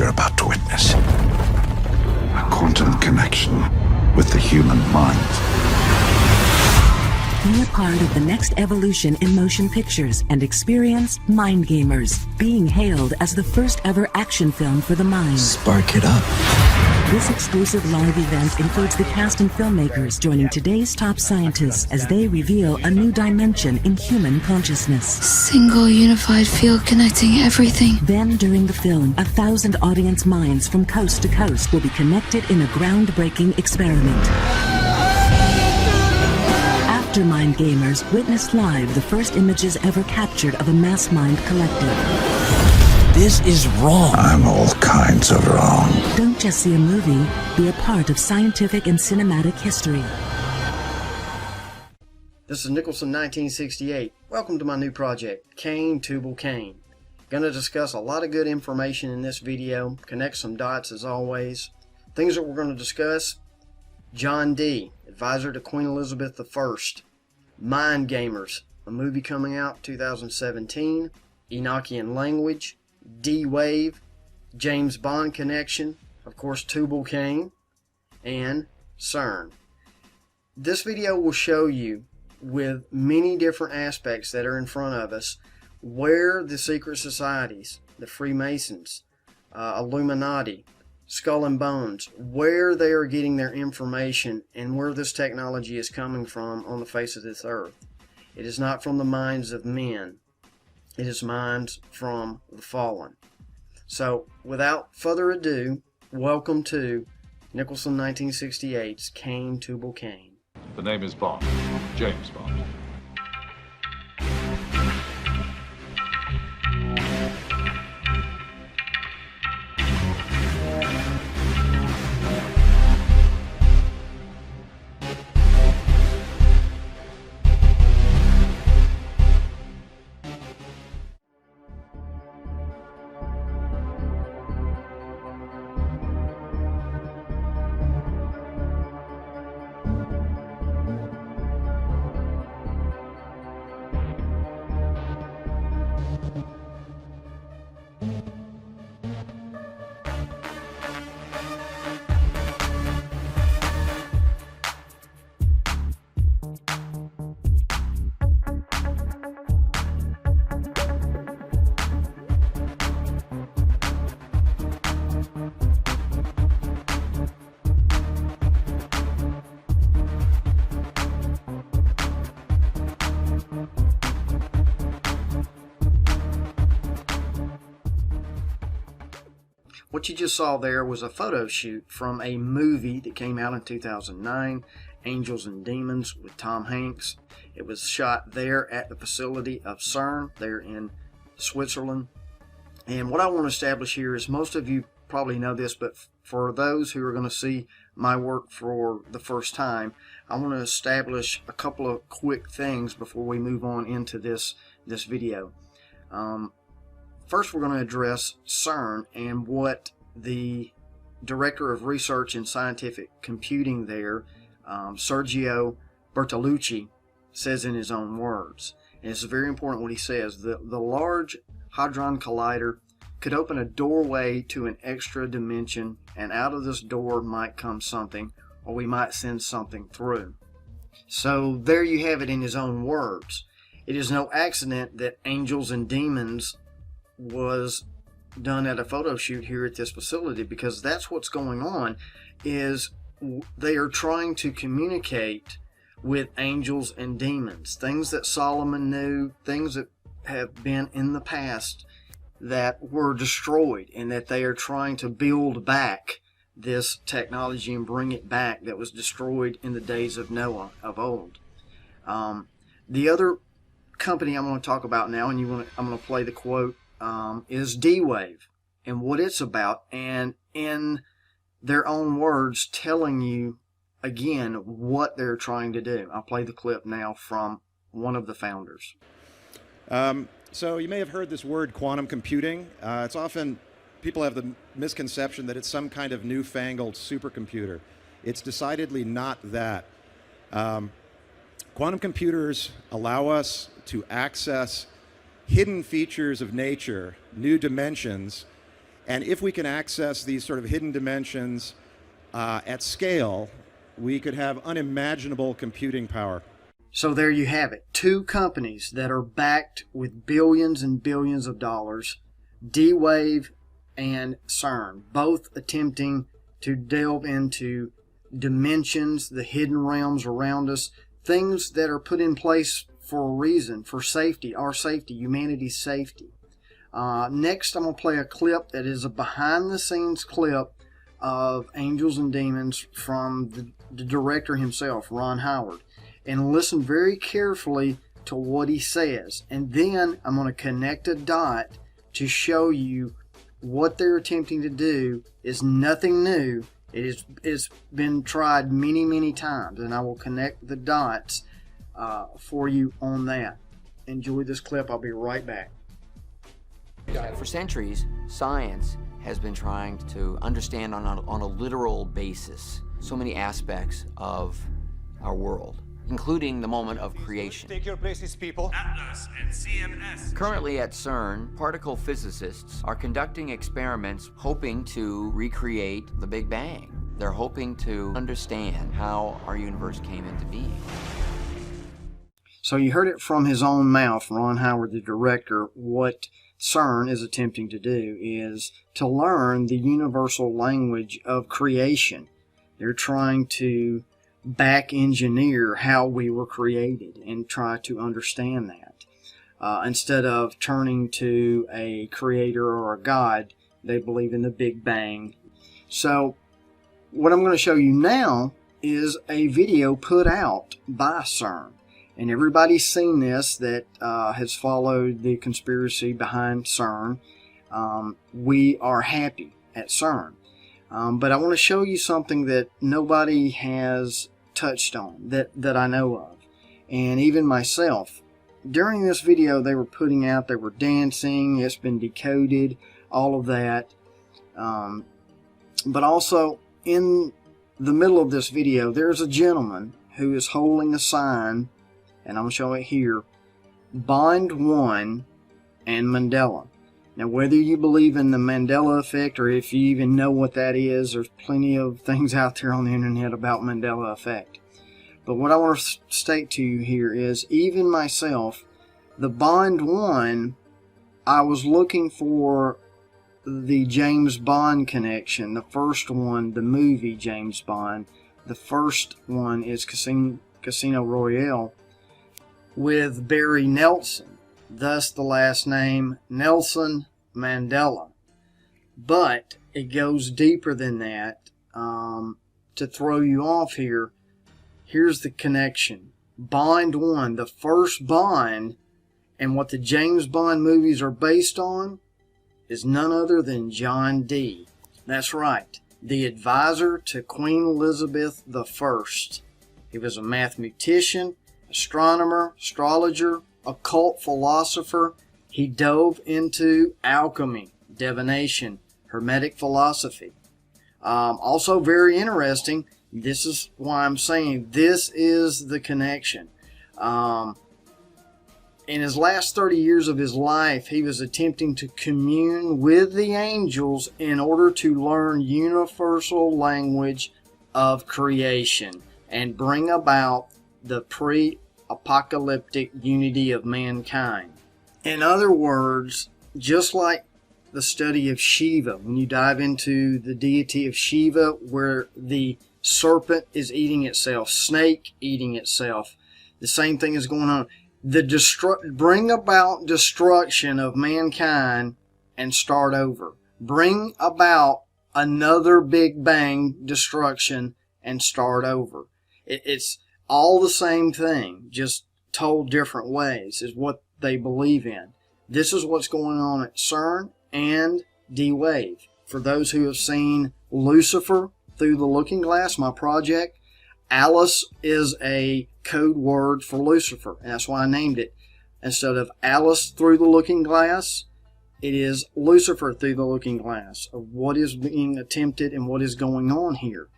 you're about to witness. A quantum connection with the human mind. Be a part of the next evolution in motion pictures and experience Mind Gamers, being hailed as the first ever action film for the mind. Spark it up. This exclusive live event includes the cast and filmmakers joining today's top scientists as they reveal a new dimension in human consciousness. Single unified field connecting everything. Then, during the film, 1,000 audience minds from coast to coast will be connected in a groundbreaking experiment. After Mind Gamers, witness live the first images ever captured of a mass mind collective. This is wrong. I'm all kinds of wrong. Don't just see a movie, be a part of scientific and cinematic history. This is Nicholson1968. Welcome to my new project, Cain, Tubal, Cain. Gonna discuss a lot of good information in this video, connect some dots as always. Things that we're going to discuss: John Dee, advisor to Queen Elizabeth I. Mind Gamers, a movie coming out 2017. Enochian language. D-Wave, James Bond connection, of course Tubal Cain, and CERN. This video will show you, with many different aspects that are in front of us, where the secret societies, the Freemasons, Illuminati, Skull and Bones, where they are getting their information and where this technology is coming from on the face of this earth. It is not from the minds of men. It is minds from the fallen. So, without further ado, welcome to Nicholson1968's Cain, Tubal, Cain. The name is Bond. James Bond. What you just saw there was a photo shoot from a movie that came out in 2009, Angels and Demons, with Tom Hanks. It was shot there at the facility of CERN, there in Switzerland. And what I want to establish here is, most of you probably know this, but for those who are going to see my work for the first time, I want to establish a couple of quick things before we move on into this video. First, we're going to address CERN and what the Director of Research in Scientific Computing there, Sergio Bertolucci, says in his own words. And it's very important what he says. The Large Hadron Collider could open a doorway to an extra dimension, and out of this door might come something, or we might send something through. So there you have it in his own words. It is no accident that Angels and Demons was done at a photo shoot here at this facility, because that's what's going on. Is they are trying to communicate with angels and demons, things that Solomon knew, things that have been in the past that were destroyed, and that they are trying to build back this technology and bring it back that was destroyed in the days of Noah of old. The other company I'm going to talk about now, and I'm going to play the quote, is D-Wave, and what it's about, and in their own words telling you again what they're trying to do. I'll play the clip now from one of the founders. So you may have heard this word, quantum computing. It's often, people have the misconception that it's some kind of newfangled supercomputer. It's decidedly not that. Quantum computers allow us to access hidden features of nature, new dimensions, And if we can access these sort of hidden dimensions at scale, we could have unimaginable computing power. So there you have it. Two companies that are backed with billions and billions of dollars, D-Wave and CERN, both attempting to delve into dimensions, the hidden realms around us, things that are put in place for a reason, for safety, our safety, humanity's safety. Next, I'm going to play a clip that is a behind-the-scenes clip of Angels and Demons from the director himself, Ron Howard. And listen very carefully to what he says. And then I'm going to connect a dot to show you what they're attempting to do is nothing new. It's been tried many, many times. And I will connect the dots for you on that. Enjoy this clip. I'll be right back. For centuries, science has been trying to understand on a literal basis so many aspects of our world, including the moment of creation. Take your places, people. Atlas and CMS. Currently at CERN, particle physicists are conducting experiments hoping to recreate the Big Bang. They're hoping to understand how our universe came into being. So you heard it from his own mouth, Ron Howard, the director. What CERN is attempting to do is to learn the universal language of creation. They're trying to back engineer how we were created and try to understand that. Instead of turning to a creator or a God, they believe in the Big Bang. So what I'm going to show you now is a video put out by CERN. And everybody's seen this that has followed the conspiracy behind CERN. We are happy at CERN. But I want to show you something that nobody has touched on, that I know of. And even myself. During this video they were putting out, they were dancing, it's been decoded, all of that. But also in the middle of this video there's a gentleman who is holding a sign, and I'm going to show it here, Bond 1 and Mandela. Now, whether you believe in the Mandela effect or if you even know what that is, there's plenty of things out there on the internet about Mandela effect. But what I want to state to you here is, even myself, the Bond 1, I was looking for the James Bond connection. The first one, the movie James Bond. The first one is Casino Royale with Barry Nelson, thus the last name Nelson Mandela. But it goes deeper than that. To throw you off here, here's the connection. Bond 1, the first Bond, and what the James Bond movies are based on is none other than John Dee. That's right, the advisor to Queen Elizabeth I. He was a mathematician, astronomer, astrologer, occult philosopher. He dove into alchemy, divination, Hermetic philosophy. Also very interesting, this is why I'm saying this is the connection. In his last 30 years of his life, he was attempting to commune with the angels in order to learn universal language of creation and bring about the pre-apocalyptic unity of mankind. In other words, just like the study of Shiva, when you dive into the deity of Shiva, where the serpent is eating itself, snake eating itself, the same thing is going on. Bring about destruction of mankind and start over. Bring about another Big Bang destruction and start over. It's all the same thing, just told different ways, is what they believe in. This is what's going on at CERN and D-Wave. For those who have seen Lucifer Through the Looking Glass, my project, Alice is a code word for Lucifer, and that's why I named it. Instead of Alice Through the Looking Glass, it is Lucifer Through the Looking Glass, of what is being attempted and what is going on here.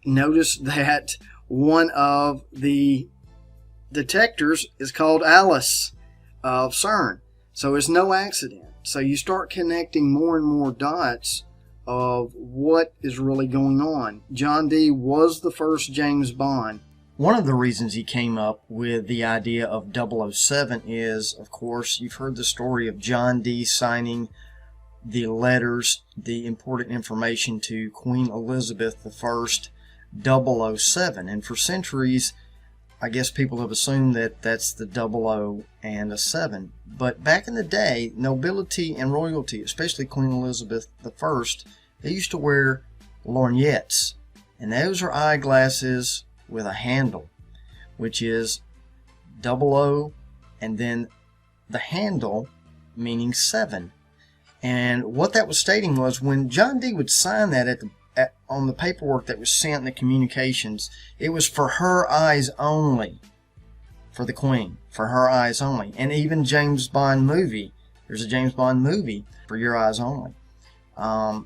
Notice that one of the detectors is called Alice of CERN. So it's no accident. So you start connecting more and more dots of what is really going on. John Dee was the first James Bond. One of the reasons he came up with the idea of 007 is, of course, you've heard the story of John Dee signing the letters, the important information to Queen Elizabeth I, 007. And for centuries, I guess people have assumed that that's the 00 and a 7. But back in the day, nobility and royalty, especially Queen Elizabeth I, they used to wear lorgnettes. And those are eyeglasses with a handle, which is 00 and then the handle meaning 7. And what that was stating was when John Dee would sign that on the paperwork that was sent in the communications, it was for her eyes only, for the Queen, for her eyes only. And even James Bond movie, there's a James Bond movie for your eyes only.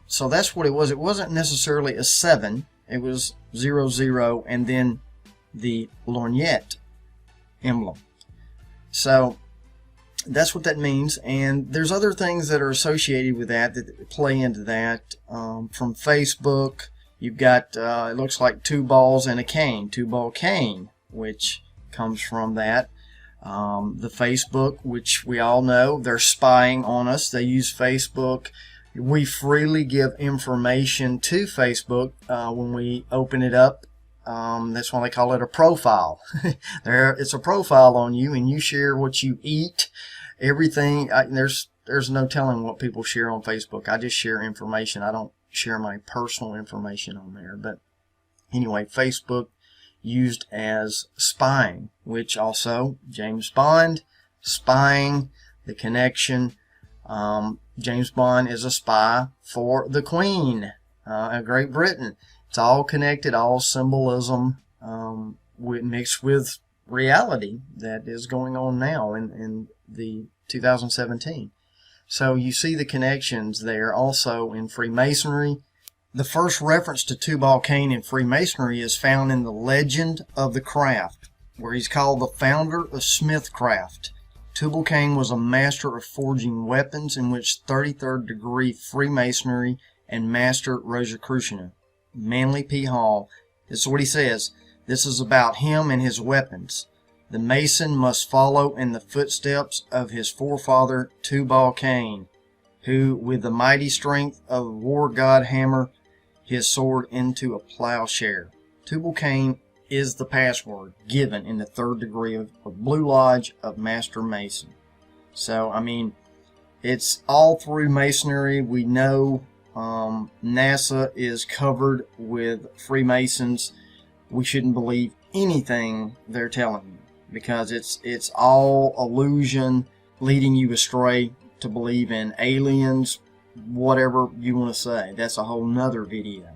So that's what it was. It wasn't necessarily a 7. It was 00 and then the lorgnette emblem. So that's what that means. And there's other things that are associated with that play into that. From Facebook, you've got, it looks like 2 balls and a cane, Tubal Cain, which comes from that. The Facebook, which we all know, they're spying on us. They use Facebook. We freely give information to Facebook when we open it up. That's why they call it a profile. It's a profile on you, and you share what you eat, everything. There's no telling what people share on Facebook. I just share information. I don't share my personal information on there. But anyway, Facebook used as spying, which also James Bond, spying, the connection. James Bond is a spy for the Queen of Great Britain. It's all connected, all symbolism mixed with reality that is going on now in the 2017. So you see the connections there. Also in Freemasonry, the first reference to Tubal Cain in Freemasonry is found in the Legend of the Craft, where he's called the founder of Smithcraft. Tubal Cain was a master of forging weapons, in which 33rd degree Freemasonry and Master Rosicrucian. Manly P. Hall. This is what he says. This is about him and his weapons. The Mason must follow in the footsteps of his forefather Tubal Cain, who, with the mighty strength of a war god, hammer his sword into a plowshare. Tubal Cain is the password given in the 3rd degree of Blue Lodge of Master Mason. So, I mean, it's all through Masonry. We know NASA is covered with Freemasons. We shouldn't believe anything they're telling you, because it's all illusion, leading you astray to believe in aliens, whatever you want to say. That's a whole nother video.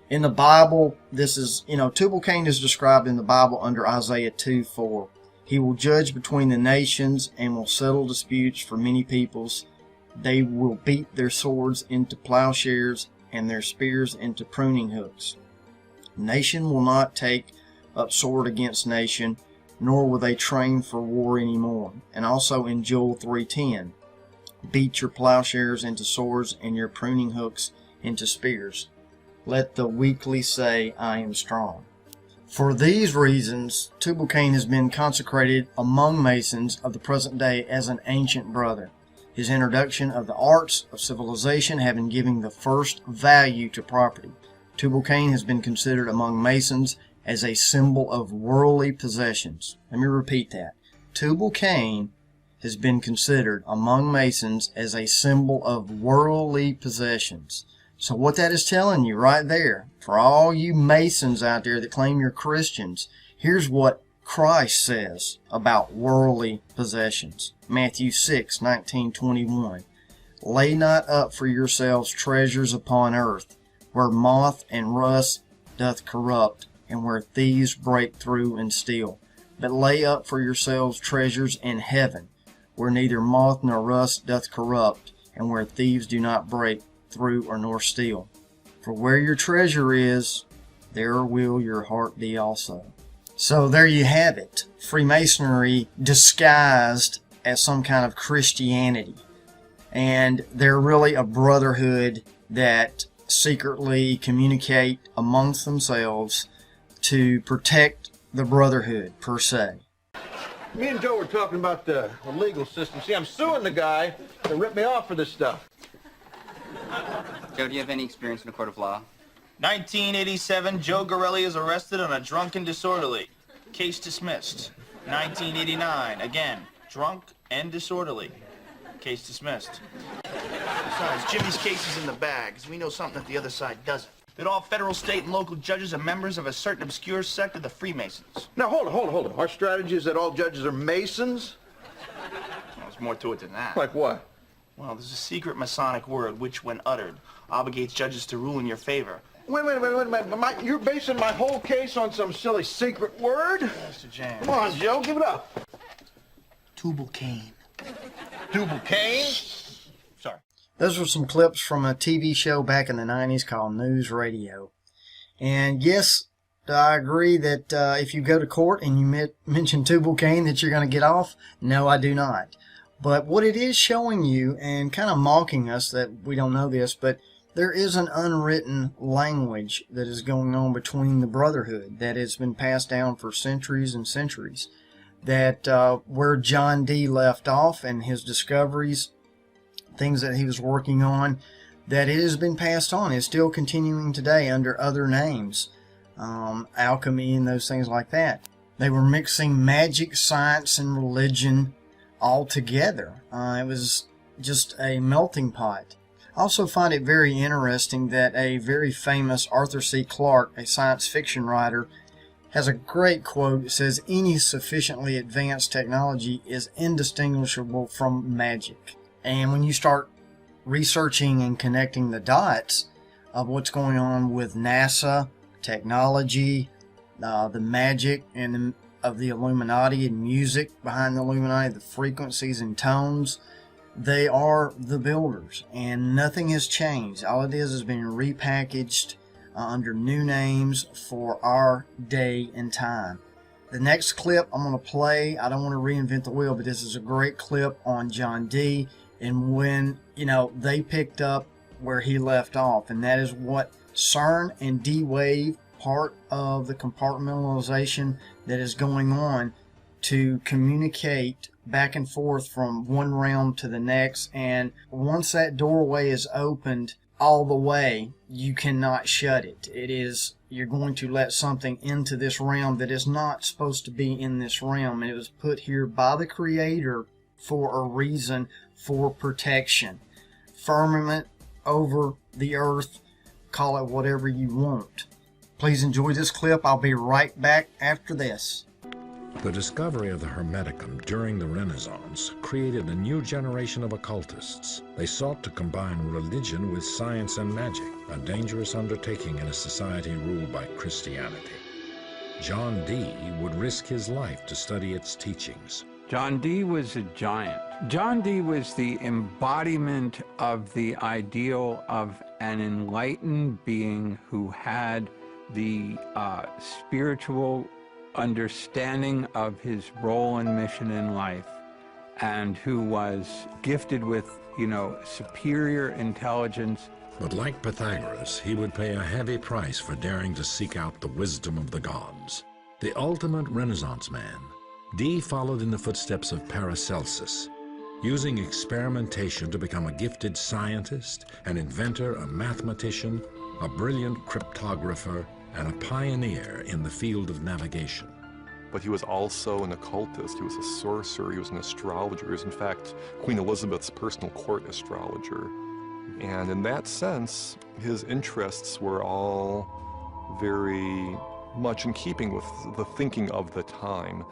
In the Bible, this is, Tubal Cain is described in the Bible under Isaiah 2:4. He will judge between the nations and will settle disputes for many peoples. They will beat their swords into plowshares and their spears into pruning hooks. Nation will not take up sword against nation, nor will they train for war anymore. And also in Joel 3:10, beat your plowshares into swords and your pruning hooks into spears. Let the weakly say, I am strong. For these reasons, Tubal Cain has been consecrated among Masons of the present day as an ancient brother. His introduction of the arts of civilization having given the first value to property. Tubal Cain has been considered among Masons as a symbol of worldly possessions. Let me repeat that. Tubal Cain has been considered among Masons as a symbol of worldly possessions. So what that is telling you right there, for all you Masons out there that claim you're Christians, here's what Christ says about worldly possessions. Matthew 6:19-21. Lay not up for yourselves treasures upon earth, where moth and rust doth corrupt, and where thieves break through and steal. But lay up for yourselves treasures in heaven, where neither moth nor rust doth corrupt, and where thieves do not break through or nor steal. For where your treasure is, there will your heart be also. So there you have it. Freemasonry disguised as some kind of Christianity. and they're really a brotherhood that secretly communicate amongst themselves to protect the brotherhood per se. Me and Joe were talking about the legal system. See, I'm suing the guy that ripped me off for this stuff. Joe, do you have any experience in a court of law? 1987, Joe Gorelli is arrested on a drunken disorderly. Case dismissed. 1989, again, drunk and disorderly. Case dismissed. Besides, Jimmy's case is in the bag, because we know something that the other side doesn't. That all federal, state, and local judges are members of a certain obscure sect of the Freemasons. Now, hold on. Our strategy is that all judges are Masons? Well, there's more to it than that. Like what? Well, there's a secret Masonic word which, when uttered, obligates judges to rule in your favor. Wait a minute. You're basing my whole case on some silly secret word? Mr. James. Come on, Joe, give it up. Tubal Cain. Tubal Cain? Sorry. Those were some clips from a TV show back in the 90s called News Radio. And yes, I agree that if you go to court and you mention Tubal Cain that you're going to get off. No, I do not. But what it is showing you, and kind of mocking us that we don't know this, but there is an unwritten language that is going on between the brotherhood that has been passed down for centuries and centuries. That where John Dee left off and his discoveries, things that he was working on, that it has been passed on. It's still continuing today under other names, alchemy and those things like that. They were mixing magic, science, and religion all together. It was just a melting pot. I also find it very interesting that a very famous Arthur C. Clarke, a science fiction writer, has a great quote. It says, "Any sufficiently advanced technology is indistinguishable from magic." And when you start researching and connecting the dots of what's going on with NASA, technology, the magic of the Illuminati and music behind the Illuminati, the frequencies and tones, they are the builders, and nothing has changed. All it is being repackaged under new names for our day and time. The next clip I'm going to play, I don't want to reinvent the wheel, but this is a great clip on John Dee and when, they picked up where he left off, and that is what CERN and D-Wave, part of the compartmentalization that is going on to communicate back and forth from one realm to the next. And once that doorway is opened all the way, you cannot shut it. You're going to let something into this realm that is not supposed to be in this realm. And it was put here by the Creator for a reason, for protection. Firmament over the earth, call it whatever you want. Please enjoy this clip. I'll be right back after this. The discovery of the Hermeticum during the Renaissance created a new generation of occultists. They sought to combine religion with science and magic, a dangerous undertaking in a society ruled by Christianity. John Dee would risk his life to study its teachings. John Dee was a giant. John Dee was the embodiment of the ideal of an enlightened being who had the spiritual understanding of his role and mission in life, and who was gifted with, superior intelligence. But like Pythagoras, he would pay a heavy price for daring to seek out the wisdom of the gods. The ultimate Renaissance man, Dee followed in the footsteps of Paracelsus, using experimentation to become a gifted scientist, an inventor, a mathematician, a brilliant cryptographer, and a pioneer in the field of navigation. But he was also an occultist, he was a sorcerer, he was an astrologer, he was in fact Queen Elizabeth's personal court astrologer. And in that sense, his interests were all very much in keeping with the thinking of the time.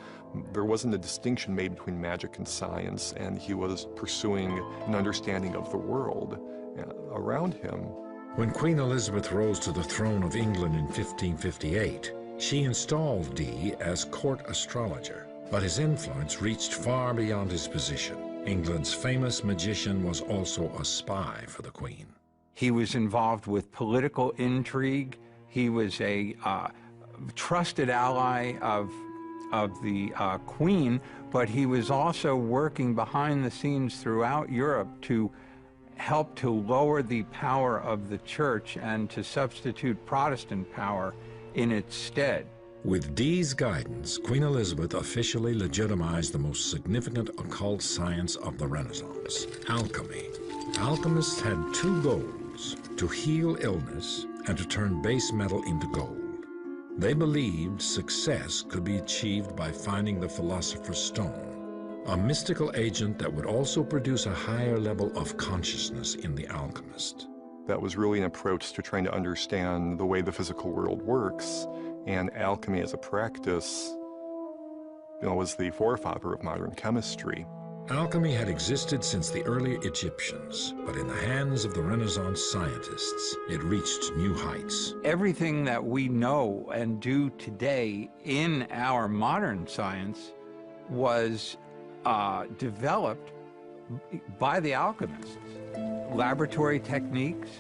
There wasn't a distinction made between magic and science, and he was pursuing an understanding of the world around him. When Queen Elizabeth rose to the throne of England in 1558, she installed Dee as court astrologer, but his influence reached far beyond his position. England's famous magician was also a spy for the Queen. He was involved with political intrigue. He was a trusted ally of the Queen, but he was also working behind the scenes throughout Europe to helped to lower the power of the church and to substitute Protestant power in its stead. With Dee's guidance, Queen Elizabeth officially legitimized the most significant occult science of the Renaissance, alchemy. Alchemists had two goals: to heal illness and to turn base metal into gold. They believed success could be achieved by finding the Philosopher's Stone, a mystical agent that would also produce a higher level of consciousness in the alchemist. That was really an approach to trying to understand the way the physical world works, and alchemy as a practice, was the forefather of modern chemistry. Alchemy had existed since the early Egyptians, but in the hands of the Renaissance scientists, it reached new heights. Everything that we know and do today in our modern science was developed by the alchemists. Laboratory techniques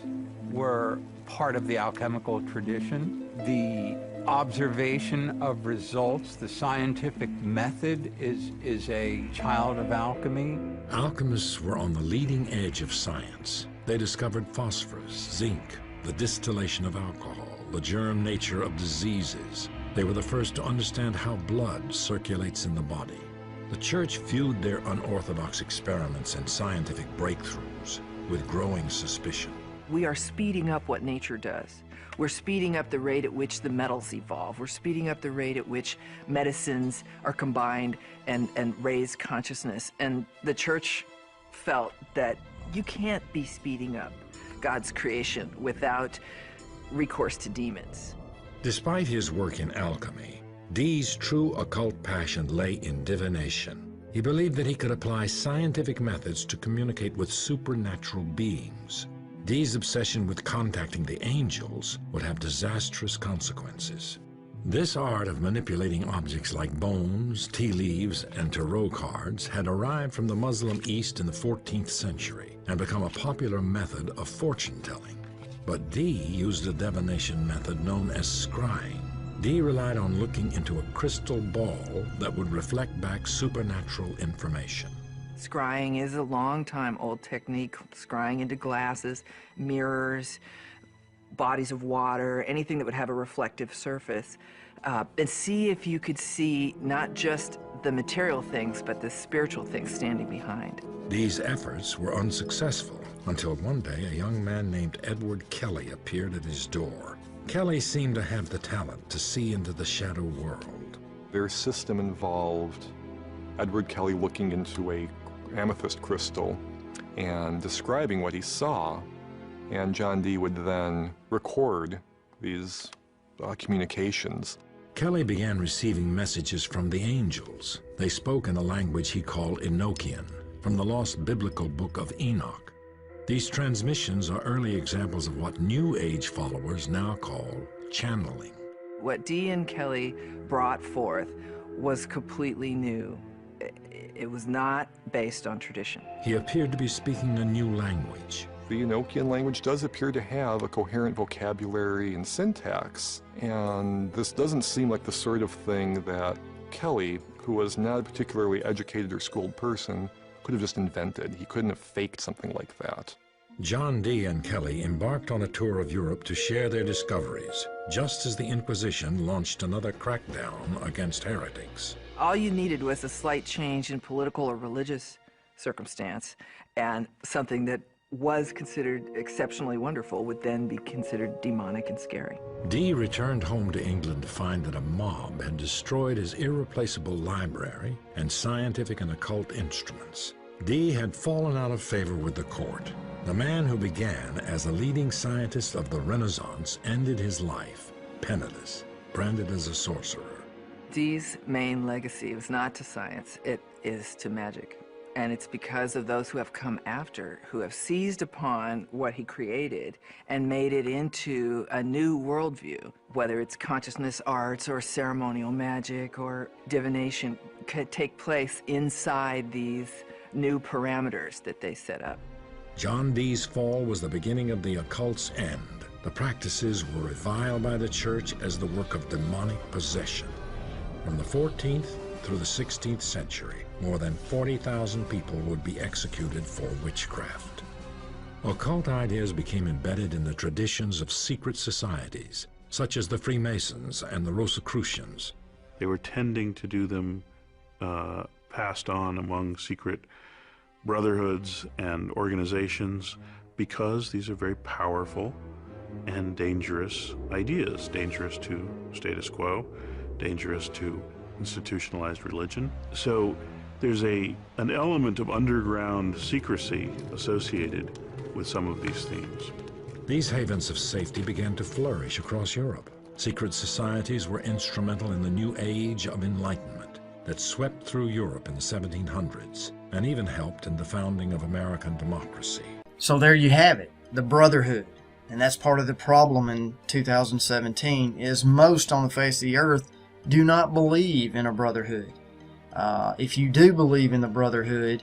were part of the alchemical tradition. The observation of results, the scientific method is a child of alchemy. Alchemists were on the leading edge of science. They discovered phosphorus, zinc, the distillation of alcohol, the germ nature of diseases. They were the first to understand how blood circulates in the body. The church viewed their unorthodox experiments and scientific breakthroughs with growing suspicion. We are speeding up what nature does. We're speeding up the rate at which the metals evolve. We're speeding up the rate at which medicines are combined and raise consciousness. And the church felt that you can't be speeding up God's creation without recourse to demons. Despite his work in alchemy, Dee's true occult passion lay in divination. He believed that he could apply scientific methods to communicate with supernatural beings. Dee's obsession with contacting the angels would have disastrous consequences. This art of manipulating objects like bones, tea leaves, and tarot cards had arrived from the Muslim East in the 14th century and become a popular method of fortune-telling. But Dee used a divination method known as scrying. Dee relied on looking into a crystal ball that would reflect back supernatural information. Scrying is a long-time-old technique, scrying into glasses, mirrors, bodies of water, anything that would have a reflective surface, and see if you could see not just the material things, but the spiritual things standing behind. These efforts were unsuccessful until one day a young man named Edward Kelly appeared at his door. Kelly seemed to have the talent to see into the shadow world. Their system involved Edward Kelly looking into a amethyst crystal and describing what he saw, and John Dee would then record these communications. Kelly began receiving messages from the angels. They spoke in a language he called Enochian, from the lost biblical book of Enoch. These transmissions are early examples of what New Age followers now call channeling. What Dee and Kelly brought forth was completely new. It was not based on tradition. He appeared to be speaking a new language. The Enochian language does appear to have a coherent vocabulary and syntax, and this doesn't seem like the sort of thing that Kelly, who was not a particularly educated or schooled person, could have just invented. He couldn't have faked something like that. John Dee and Kelly embarked on a tour of Europe to share their discoveries, just as the Inquisition launched another crackdown against heretics. All you needed was a slight change in political or religious circumstance, and something that was considered exceptionally wonderful would then be considered demonic and scary. Dee returned home to England to find that a mob had destroyed his irreplaceable library and scientific and occult instruments. Dee had fallen out of favor with the court. The man who began as a leading scientist of the Renaissance ended his life penniless, branded as a sorcerer. Dee's main legacy was not to science, it is to magic. And it's because of those who have come after, who have seized upon what he created and made it into a new worldview, whether it's consciousness arts or ceremonial magic or divination, could take place inside these new parameters that they set up. John Dee's fall was the beginning of the occult's end. The practices were reviled by the church as the work of demonic possession. From the 14th through the 16th century, more than 40,000 people would be executed for witchcraft. Occult ideas became embedded in the traditions of secret societies, such as the Freemasons and the Rosicrucians. They were tending to do them passed on among secret brotherhoods and organizations because these are very powerful and dangerous ideas, dangerous to status quo, dangerous to institutionalized religion. So there's an element of underground secrecy associated with some of these themes. These havens of safety began to flourish across Europe. Secret societies were instrumental in the new age of enlightenment that swept through Europe in the 1700s and even helped in the founding of American democracy. So there you have it, the brotherhood. And that's part of the problem in 2017 is most on the face of the earth do not believe in a brotherhood. If you do believe in the brotherhood,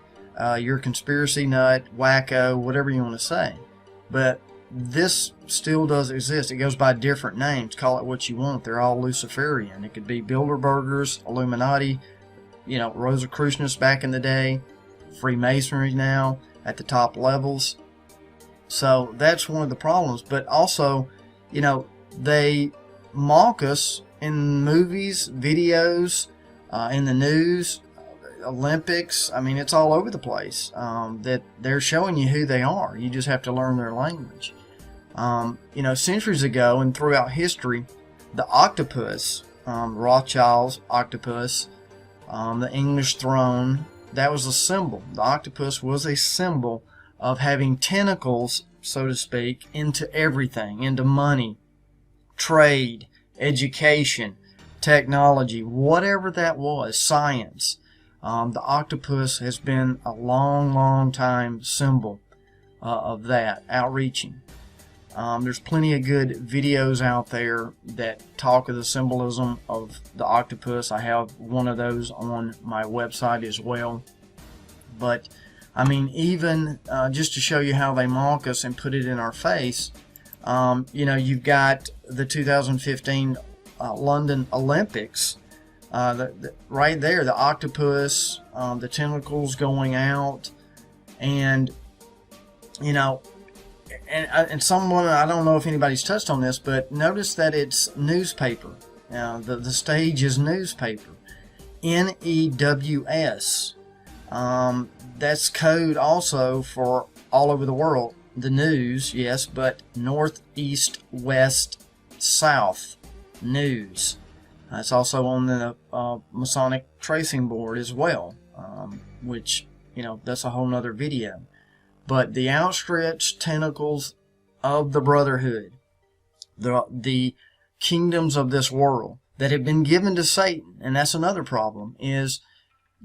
you're a conspiracy nut, wacko, whatever you want to say. But this still does exist. It goes by different names. Call it what you want. They're all Luciferian. It could be Bilderbergers, Illuminati, Rosicrucianists back in the day, Freemasonry now at the top levels. So that's one of the problems. But also, they mock us in movies, videos, in the news, Olympics. I mean, it's all over the place. That they're showing you who they are. You just have to learn their language. Centuries ago and throughout history, the octopus, Rothschild's octopus, the English throne, that was a symbol. The octopus was a symbol of having tentacles, so to speak, into everything, into money, trade, education, technology, whatever that was, science. The octopus has been a long, long time symbol of that, outreaching. There's plenty of good videos out there that talk of the symbolism of the octopus. I have one of those on my website as well. But, I mean, even just to show you how they mock us and put it in our face, you've got the 2015 London Olympics. Right there, the octopus, the tentacles going out, and and someone, I don't know if anybody's touched on this, but notice that it's newspaper. The stage is newspaper, NEWS. That's code also for all over the world. The news, yes, but north, east, west, south news. It's also on the Masonic tracing board as well, which, that's a whole nother video. But the outstretched tentacles of the brotherhood, the kingdoms of this world that have been given to Satan, and that's another problem, is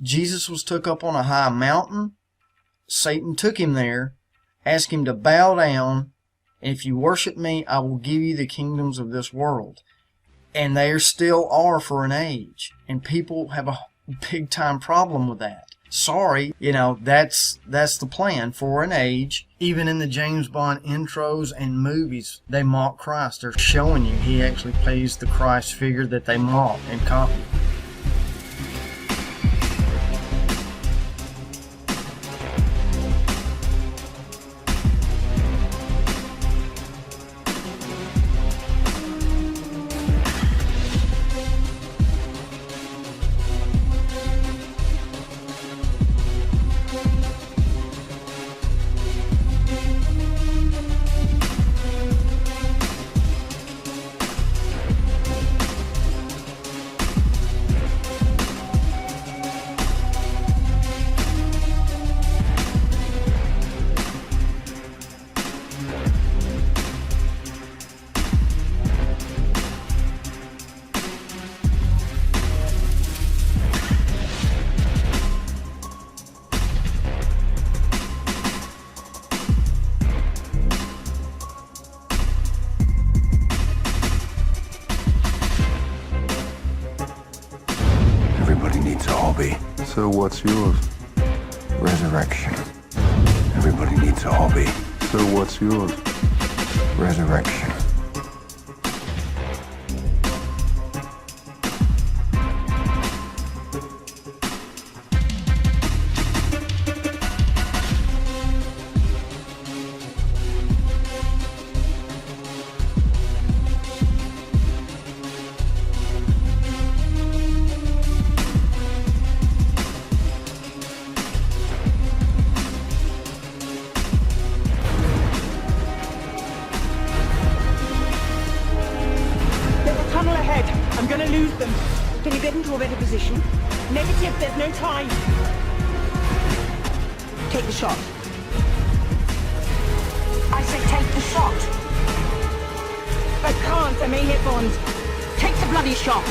Jesus was took up on a high mountain. Satan took him there, asked him to bow down, and if you worship me, I will give you the kingdoms of this world. And there still are for an age. And people have a big time problem with that. Sorry, that's the plan for an age. Even in the James Bond intros and movies, they mock Christ. They're showing you he actually plays the Christ figure that they mock and copy. So what's yours? Resurrection. Everybody needs a hobby. So what's yours? Resurrection. Can you get into a better position? Negative, there's no time. Take the shot. I said take the shot. I can't, I'm in headphones. Take the bloody shot.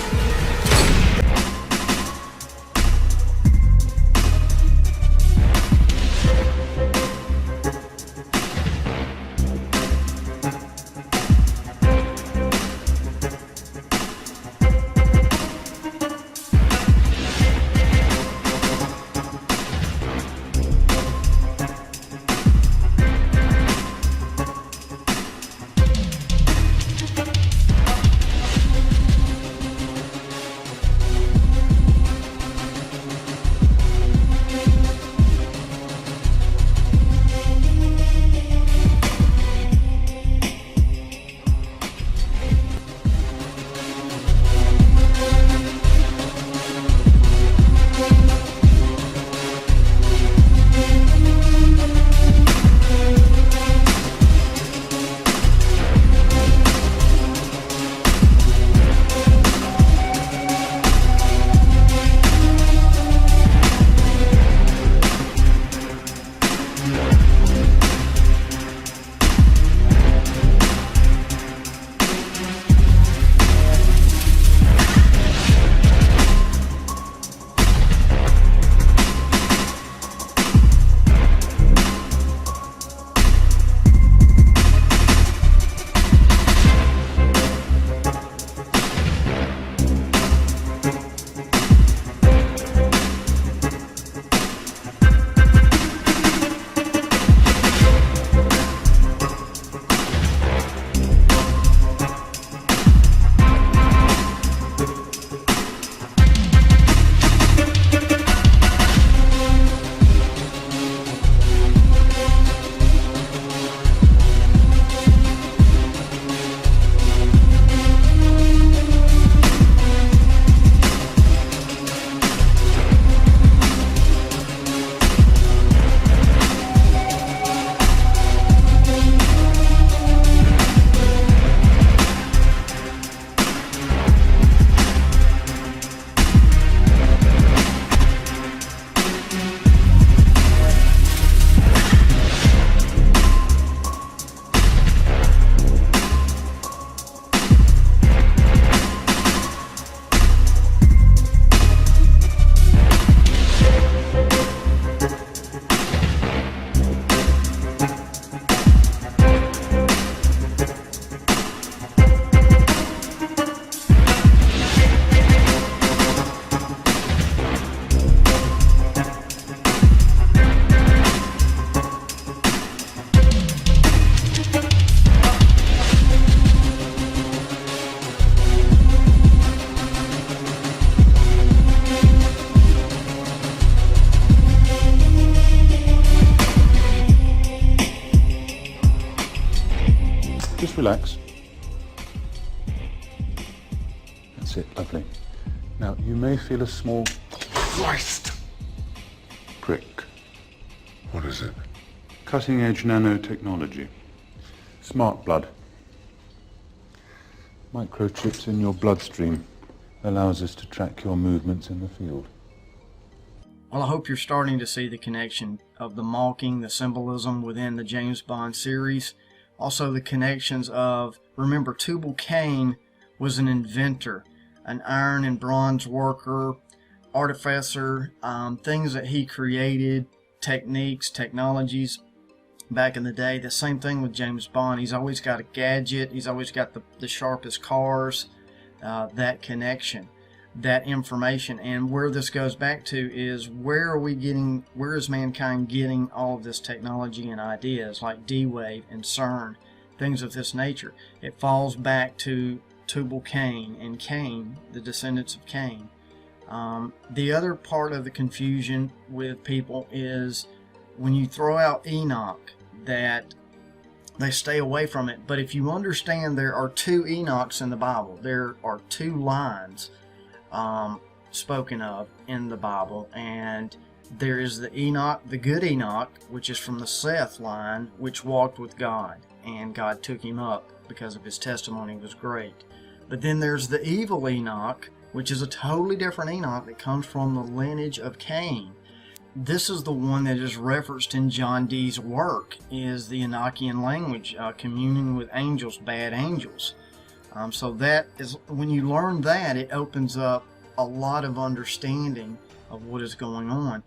Just relax. That's it, lovely. Now, you may feel a small... Christ! Prick. What is it? Cutting-edge nanotechnology. Smart blood. Microchips in your bloodstream allows us to track your movements in the field. Well, I hope you're starting to see the connection of the mocking, the symbolism within the James Bond series. Also the connections of, remember, Tubal Cain was an inventor, an iron and bronze worker, artificer, things that he created, techniques, technologies back in the day. The same thing with James Bond. He's always got a gadget. He's always got the sharpest cars, that connection, that information. And where this goes back to is where is mankind getting all of this technology and ideas like D-Wave and CERN, things of this nature? It falls back to Tubal Cain and Cain, the descendants of Cain. The other part of the confusion with people is when you throw out Enoch, that they stay away from it. But if you understand, there are two Enochs in the Bible. There are two lines spoken of in the Bible, and there is the Enoch, the good Enoch, which is from the Seth line, which walked with God, and God took him up because of his testimony was great. But then there's the evil Enoch, which is a totally different Enoch that comes from the lineage of Cain. This is the one that is referenced in John Dee's work, is the Enochian language, communing with angels, bad angels. So that is, when you learn that, it opens up a lot of understanding of what is going on.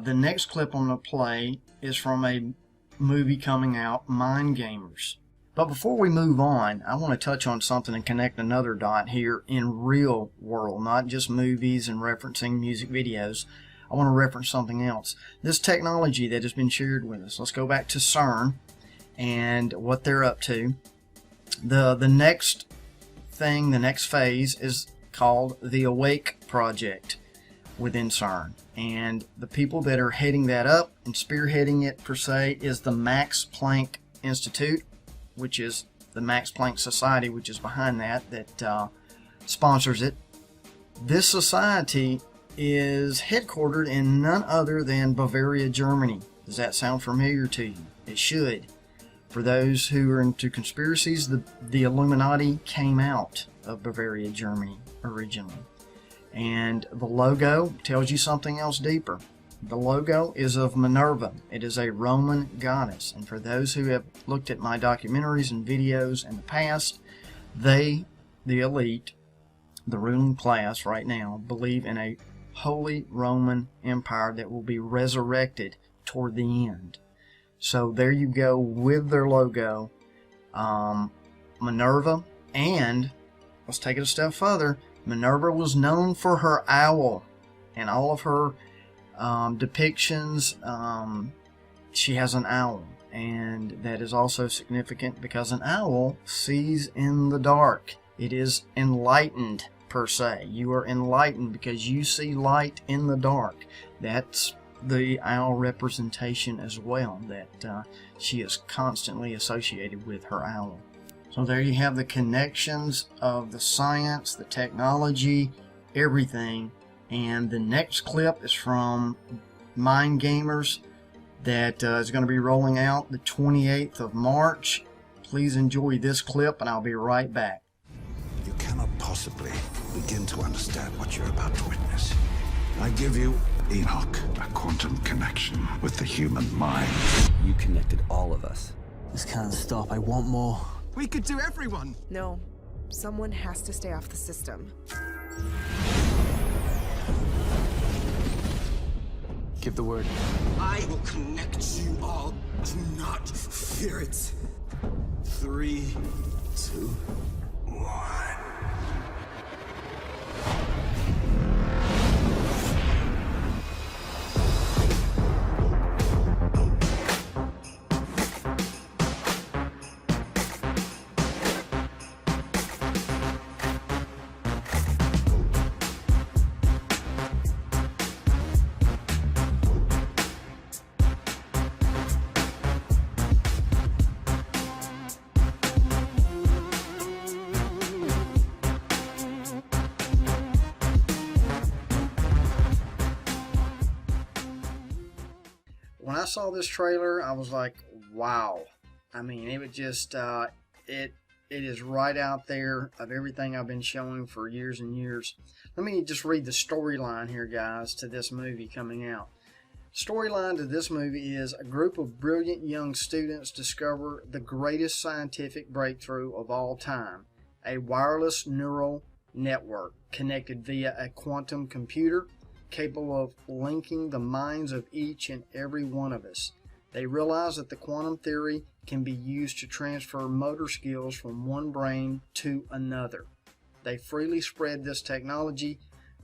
The next clip I'm going to play is from a movie coming out, Mind Gamers. But before we move on, I want to touch on something and connect another dot here in real world, not just movies and referencing music videos. I want to reference something else. This technology that has been shared with us. Let's go back to CERN and what they're up to. The next thing, the next phase is called the Awake Project within CERN. And the people that are heading that up and spearheading it per se is the Max Planck Institute, which is the Max Planck Society, which is behind that sponsors it. This society is headquartered in none other than Bavaria, Germany. Does that sound familiar to you? It should. For those who are into conspiracies, the Illuminati came out of Bavaria, Germany originally. And the logo tells you something else deeper. The logo is of Minerva. It is a Roman goddess. And for those who have looked at my documentaries and videos in the past, they, the elite, the ruling class right now, believe in a Holy Roman Empire that will be resurrected toward the end. So there you go with their logo, Minerva. And let's take it a step further. Minerva was known for her owl and all of her depictions. She has an owl, and that is also significant because an owl sees in the dark. It is enlightened per se. You are enlightened because you see light in the dark. That's the owl representation as well, that she is constantly associated with her owl. So there you have the connections of the science, the technology, everything. And the next clip is from Mind Gamers that is going to be rolling out the 28th of March. Please enjoy this clip and I'll be right back. You cannot possibly begin to understand what you're about to witness. I give you Enoch, a quantum connection with the human mind. You connected all of us. This can't stop. I want more. We could do everyone. No, someone has to stay off the system. Give the word. I will connect you all. Do not fear it. 3, 2, 1. When I saw this trailer, I was like, wow. I mean, it would just, it is right out there of everything I've been showing for years and years. Let me just read the storyline here, guys, to this movie coming out. Storyline to this movie is a group of brilliant young students discover the greatest scientific breakthrough of all time, a wireless neural network connected via a quantum computer capable of linking the minds of each and every one of us. They realize that the quantum theory can be used to transfer motor skills from one brain to another. They freely spread this technology,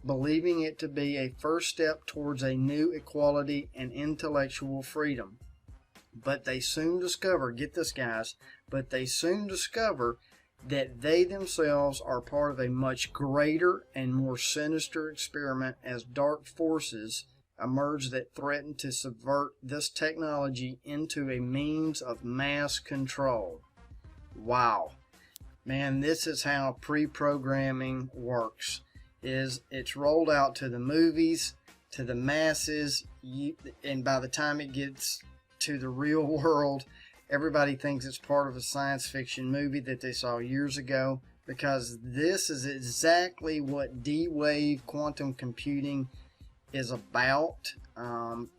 believing it to be a first step towards a new equality and intellectual freedom. But they soon discover, get this guys, but they soon discover that they themselves are part of a much greater and more sinister experiment as dark forces emerge that threaten to subvert this technology into a means of mass control. Wow. Man, this is how pre-programming works. It's rolled out to the movies, to the masses, and by the time it gets to the real world, everybody thinks it's part of a science fiction movie that they saw years ago. because this is exactly what D-Wave quantum computing is about.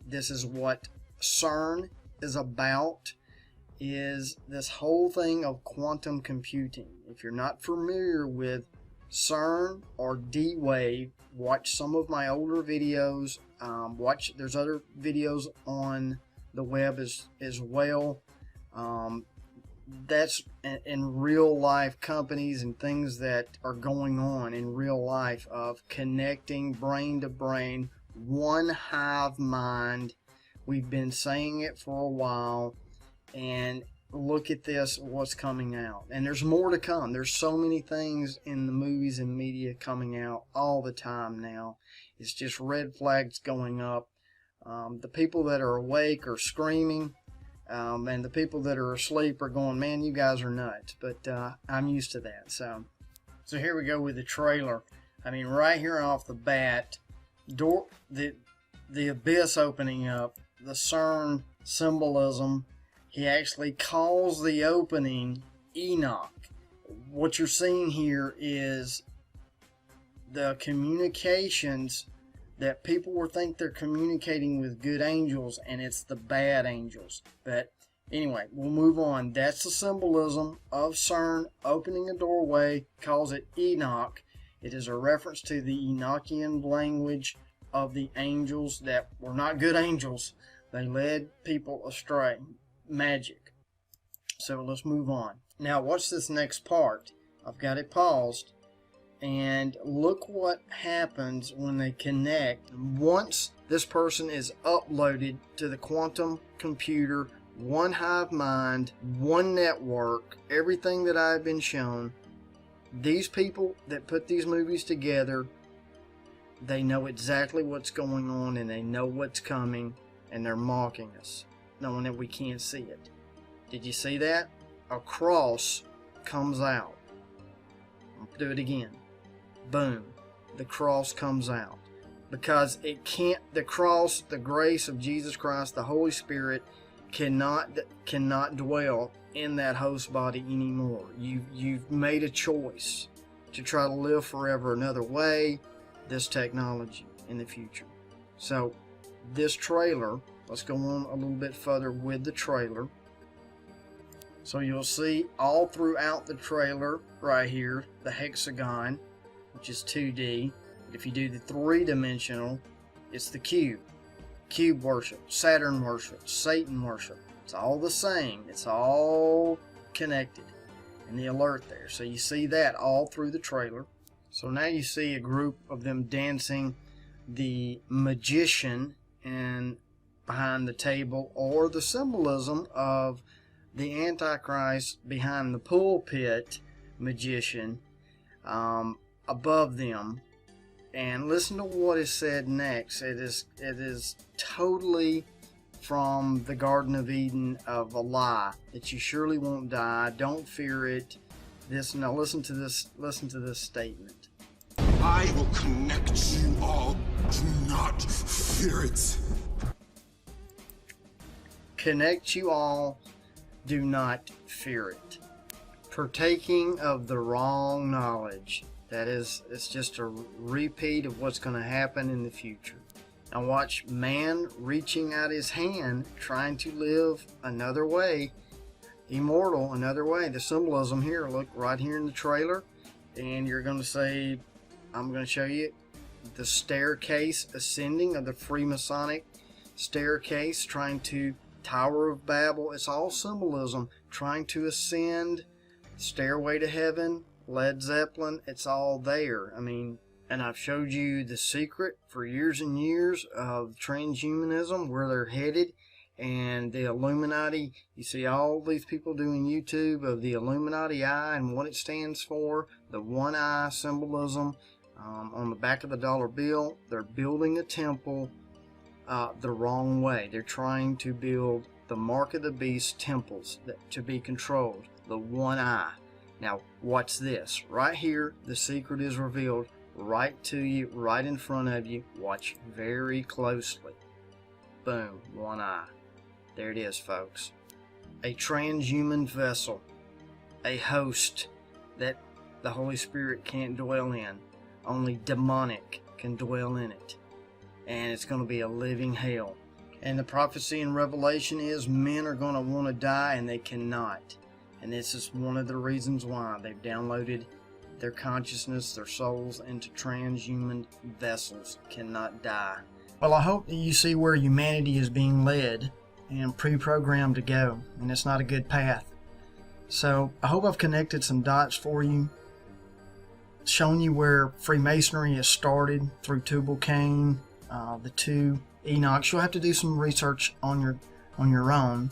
This is what CERN is about, is this whole thing of quantum computing. If you're not familiar with CERN or D-Wave, watch some of my older videos. There's other videos on the web as well. That's in real life companies and things that are going on in real life of connecting brain to brain, one hive mind. We've been saying it for a while, and look at this, what's coming out. And there's more to come. There's so many things in the movies and media coming out all the time now. It's just red flags going up. The people that are awake are screaming, and the people that are asleep are going, man, you guys are nuts. But I'm used to that. So here we go with the trailer. I mean, right here off the bat, the abyss opening up, the CERN symbolism. He actually calls the opening Enoch. What you're seeing here is the communications that people will think they're communicating with good angels, and it's the bad angels. But anyway, we'll move on. That's the symbolism of CERN opening a doorway, calls it Enoch. It is a reference to the Enochian language of the angels that were not good angels. They led people astray. Magic. So let's move on. Now watch this next part. I've got it paused. And look what happens when they connect. Once this person is uploaded to the quantum computer, one hive mind, one network, everything that I've been shown, these people that put these movies together, they know exactly what's going on and they know what's coming, and they're mocking us, knowing that we can't see it. Did you see that? A cross comes out. I'll do it again. Boom. The cross comes out. Because it can't, the cross, the grace of Jesus Christ, the Holy Spirit cannot dwell in that host body anymore. You've made a choice to try to live forever another way, this technology in the future. So this trailer, let's go on a little bit further with the trailer. So you'll see all throughout the trailer right here, the hexagon, which is 2D. If you do the three-dimensional, it's the cube. Cube worship, Saturn worship, Satan worship. It's all the same. It's all connected in the alert there. So you see that all through the trailer. So now you see a group of them dancing the magician and behind the table, or the symbolism of the Antichrist behind the pulpit magician above them. And listen to what is said next. It is totally from the Garden of Eden of a lie, that you surely won't die, don't fear it. Now listen to this statement. I will connect you all. Do not fear it. Connect you all. Do not fear it. Partaking of the wrong knowledge. It's just a repeat of what's going to happen in the future. Now watch man reaching out his hand, trying to live another way, immortal, another way. The symbolism here, look right here in the trailer, and you're going to say, I'm going to show you the staircase ascending of the Freemasonic staircase, trying to Tower of Babel. It's all symbolism, trying to ascend, Stairway to Heaven, Led Zeppelin. It's all there. I mean, and I've showed you the secret for years and years of transhumanism, where they're headed, and the Illuminati. You see all these people doing YouTube of the Illuminati eye and what it stands for, the one eye symbolism. On the back of the dollar bill, they're building a temple the wrong way. They're trying to build the Mark of the Beast temples to be controlled, the one eye. Now watch this. Right here, the secret is revealed right to you, right in front of you. Watch very closely. Boom, one eye. There it is, folks. A transhuman vessel, a host that the Holy Spirit can't dwell in. Only demonic can dwell in it. And it's going to be a living hell. And the prophecy in Revelation is men are going to want to die and they cannot. And this is one of the reasons why they've downloaded their consciousness, their souls into transhuman vessels, cannot die. Well, I hope that you see where humanity is being led and pre-programmed to go, and it's not a good path. So I hope I've connected some dots for you, shown you where Freemasonry has started through Tubal, Cain, the two Enochs. You'll have to do some research on your own,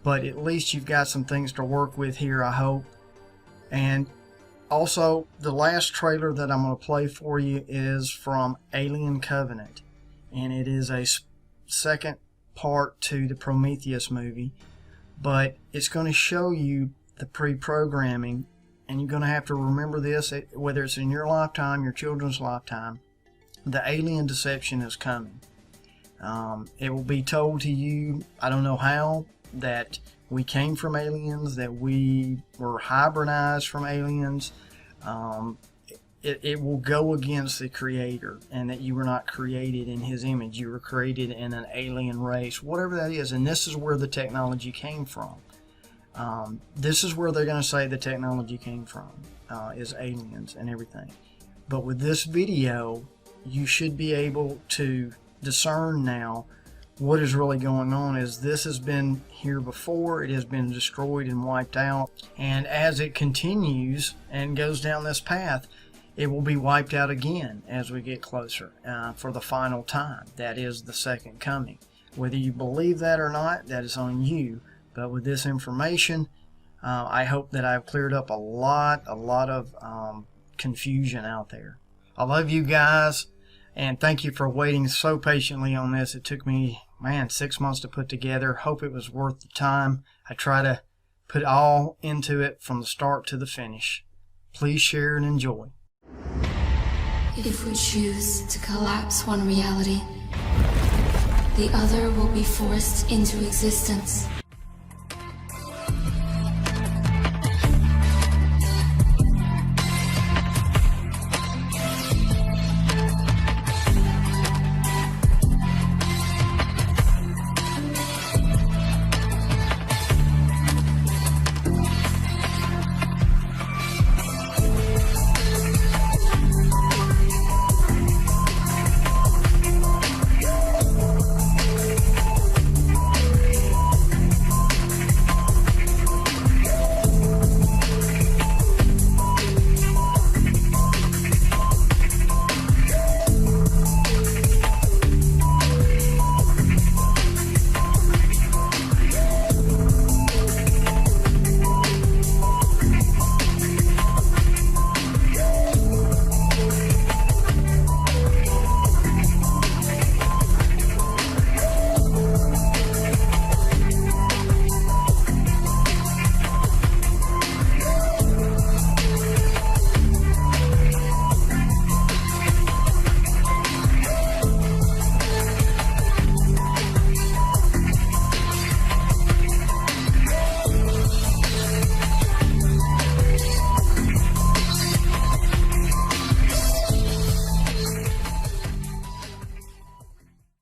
but at least you've got some things to work with here, I hope. And also, the last trailer that I'm going to play for you is from Alien Covenant, and it is a second part to the Prometheus movie, but it's going to show you the pre-programming, and you're going to have to remember this, whether it's in your lifetime, your children's lifetime, the alien deception is coming. It will be told to you, I don't know how, that we came from aliens, that we were hybridized from aliens. It will go against the Creator, and that you were not created in His image. You were created in an alien race, whatever that is. And this is where the technology came from. This is where they're going to say the technology came from, is aliens and everything. But with this video, you should be able to discern now what is really going on. Is this has been here before, it has been destroyed and wiped out, and as it continues and goes down this path, it will be wiped out again as we get closer for the final time. That is the second coming. Whether you believe that or not, that is on you. But with this information, I hope that I've cleared up a lot of confusion out there. I love you guys, and thank you for waiting so patiently on this. It took me, 6 months to put together. Hope it was worth the time. I try to put all into it from the start to the finish. Please share and enjoy. If we choose to collapse one reality, the other will be forced into existence.